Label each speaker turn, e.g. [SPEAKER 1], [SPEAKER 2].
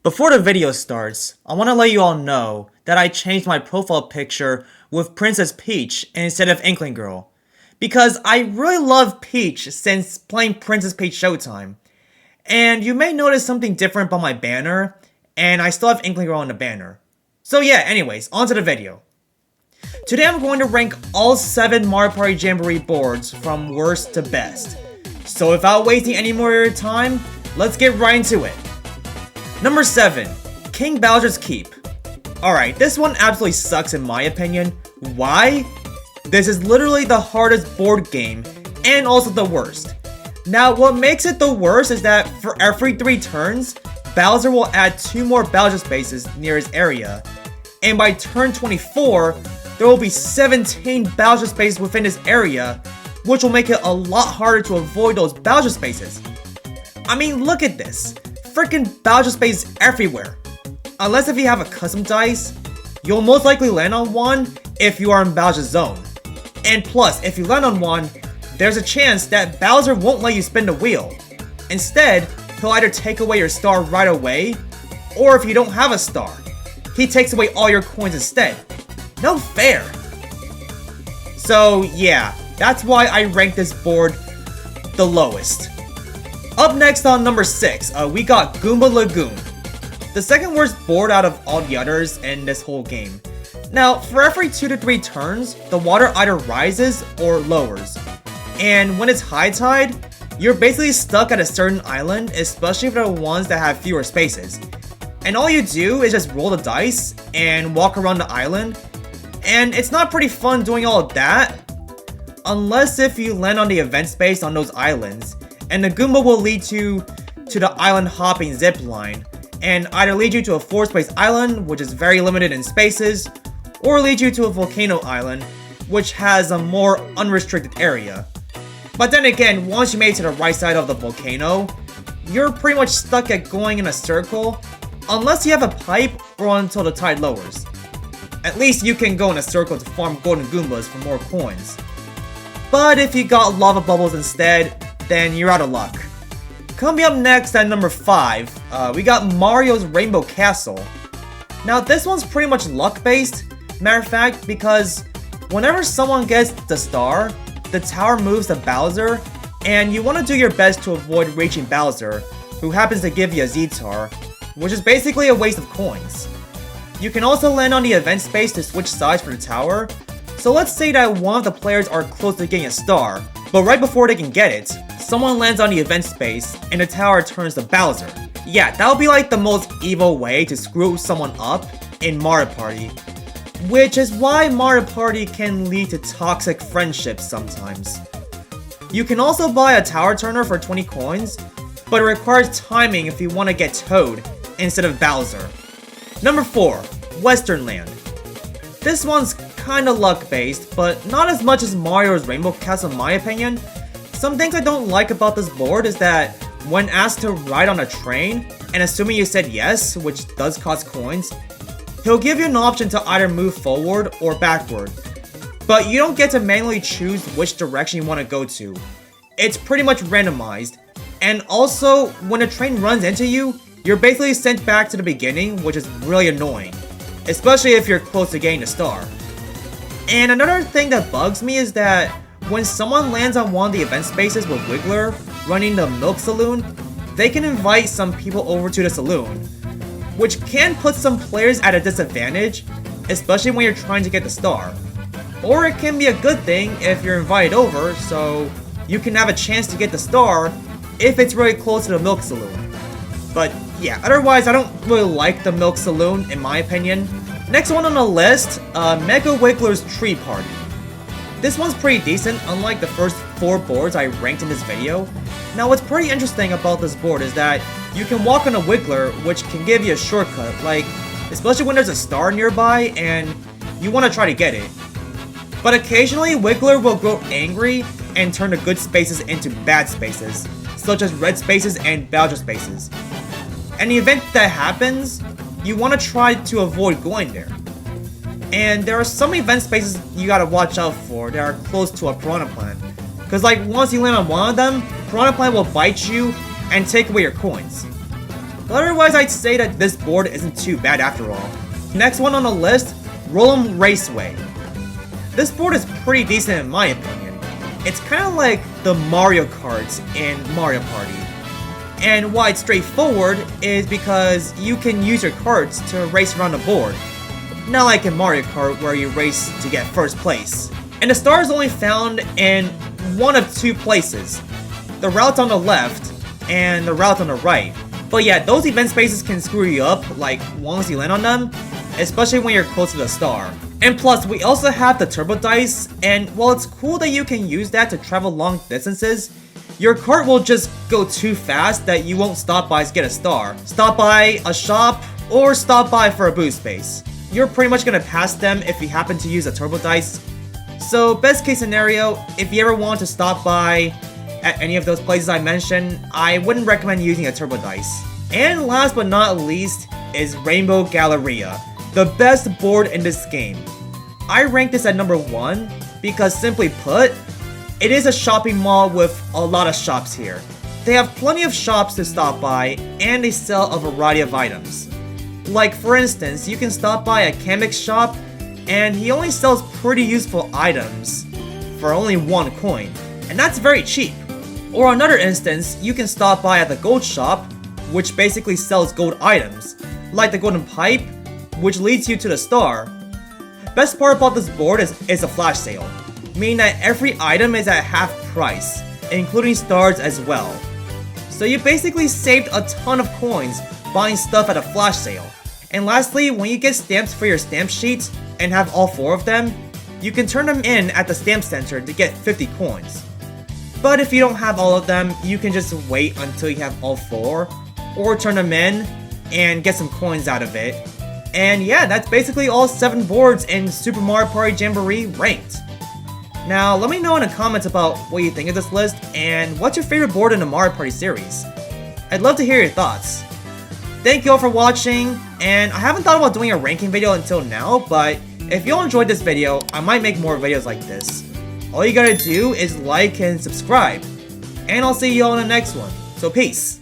[SPEAKER 1] Before the video starts, I want to let you all know that I changed my profile picture with Princess Peach instead of Inkling Girl, because I really love Peach since playing Princess Peach Showtime. And you may notice something different about my banner, and I still have Inkling Girl on the banner. So yeah, anyways, on to the video. Today I'm going to rank all 7 Mario Party Jamboree boards from worst to best. So without wasting any more of your time, let's get right into it. Number 7, King Bowser's Keep. Alright, this one absolutely sucks in my opinion. Why? This is literally the hardest board game, and also the worst. Now, what makes it the worst is that for every 3 turns, Bowser will add 2 more Bowser spaces near his area. And by turn 24, there will be 17 Bowser spaces within his area, which will make it a lot harder to avoid those Bowser spaces. I mean, look at this. Freaking Bowser space everywhere. Unless if you have a custom dice, you'll most likely land on one if you are in Bowser's zone. And plus, if you land on one, there's a chance that Bowser won't let you spin the wheel. Instead, he'll either take away your star right away, or if you don't have a star, he takes away all your coins instead. No fair. So yeah, that's why I rank this board the lowest. Up next on number 6, we got Goomba Lagoon. The second worst board out of all the others in this whole game. Now, for every 2 to 3 turns, the water either rises or lowers. And when it's high tide, you're basically stuck at a certain island, especially for the ones that have fewer spaces. And all you do is just roll the dice and walk around the island. And it's not pretty fun doing all of that, unless if you land on the event space on those islands. And the Goomba will lead you to the island hopping zip line, and either lead you to a 4-space island, which is very limited in spaces, or lead you to a volcano island, which has a more unrestricted area. But then again, once you made it to the right side of the volcano, you're pretty much stuck at going in a circle, unless you have a pipe or until the tide lowers. At least you can go in a circle to farm golden Goombas for more coins. But if you got lava bubbles instead, then you're out of luck. Coming up next at number 5, we got Mario's Rainbow Castle. Now this one's pretty much luck based, matter of fact, because whenever someone gets the star, the tower moves to Bowser, and you want to do your best to avoid reaching Bowser, who happens to give you a Z-Tar, which is basically a waste of coins. You can also land on the event space to switch sides for the tower. So let's say that one of the players are close to getting a star, but right before they can get it, someone lands on the event space and the tower turns to Bowser. Yeah, that would be like the most evil way to screw someone up in Mario Party. Which is why Mario Party can lead to toxic friendships sometimes. You can also buy a tower turner for 20 coins, but it requires timing if you want to get Toad instead of Bowser. Number 4, Western Land. This one's kinda luck based, but not as much as Mario's Rainbow Castle in my opinion. Some things I don't like about this board is that when asked to ride on a train, and assuming you said yes, which does cost coins, he'll give you an option to either move forward or backward. But you don't get to manually choose which direction you want to go to. It's pretty much randomized. And also, when a train runs into you, you're basically sent back to the beginning, which is really annoying. Especially if you're close to getting a star. And another thing that bugs me is that when someone lands on one of the event spaces with Wiggler running the Milk Saloon, they can invite some people over to the saloon, which can put some players at a disadvantage, especially when you're trying to get the star. Or it can be a good thing if you're invited over, so you can have a chance to get the star if it's really close to the Milk Saloon. But yeah, otherwise I don't really like the Milk Saloon in my opinion. Next one on the list, Mega Wiggler's Tree Party. This one's pretty decent, unlike the first 4 boards I ranked in this video. Now what's pretty interesting about this board is that you can walk on a Wiggler, which can give you a shortcut, like, especially when there's a star nearby and you want to try to get it. But occasionally, Wiggler will grow angry and turn the good spaces into bad spaces, such as red spaces and Bowser spaces. And the event that happens, you want to try to avoid going there. And there are some event spaces you gotta watch out for that are close to a Piranha Plant. Cause like once you land on one of them, Piranha Plant will bite you and take away your coins. But otherwise, I'd say that this board isn't too bad after all. Next one on the list, Lemme Raceway. This board is pretty decent in my opinion. It's kind of like the Mario Karts in Mario Party. And why it's straightforward is because you can use your carts to race around the board. Not like in Mario Kart where you race to get first place. And the star is only found in one of two places. The route on the left and the route on the right. But yeah, those event spaces can screw you up like once you land on them, especially when you're close to the star. And plus, we also have the turbo dice, and while it's cool that you can use that to travel long distances, your cart will just go too fast that you won't stop by to get a star, stop by a shop, or stop by for a boost space. You're pretty much gonna pass them if you happen to use a turbo dice. So best case scenario, if you ever want to stop by at any of those places I mentioned, I wouldn't recommend using a turbo dice. And last but not least is Rainbow Galleria, the best board in this game. I rank this at number 1 because simply put, it is a shopping mall with a lot of shops here. They have plenty of shops to stop by and they sell a variety of items. Like for instance, you can stop by a Kamek's shop and he only sells pretty useful items for only 1 coin, and that's very cheap. Or another instance, you can stop by at the gold shop, which basically sells gold items, like the golden pipe, which leads you to the star. Best part about this board is a flash sale, meaning that every item is at half price, including stars as well. So you basically saved a ton of coins buying stuff at a flash sale. And lastly, when you get stamps for your stamp sheets and have all 4 of them, you can turn them in at the stamp center to get 50 coins. But if you don't have all of them, you can just wait until you have all 4, or turn them in and get some coins out of it. And yeah, that's basically all 7 boards in Super Mario Party Jamboree ranked. Now, let me know in the comments about what you think of this list, and what's your favorite board in the Mario Party series. I'd love to hear your thoughts. Thank you all for watching, and I haven't thought about doing a ranking video until now, but if you all enjoyed this video, I might make more videos like this. All you gotta do is like and subscribe, and I'll see you all in the next one, so peace!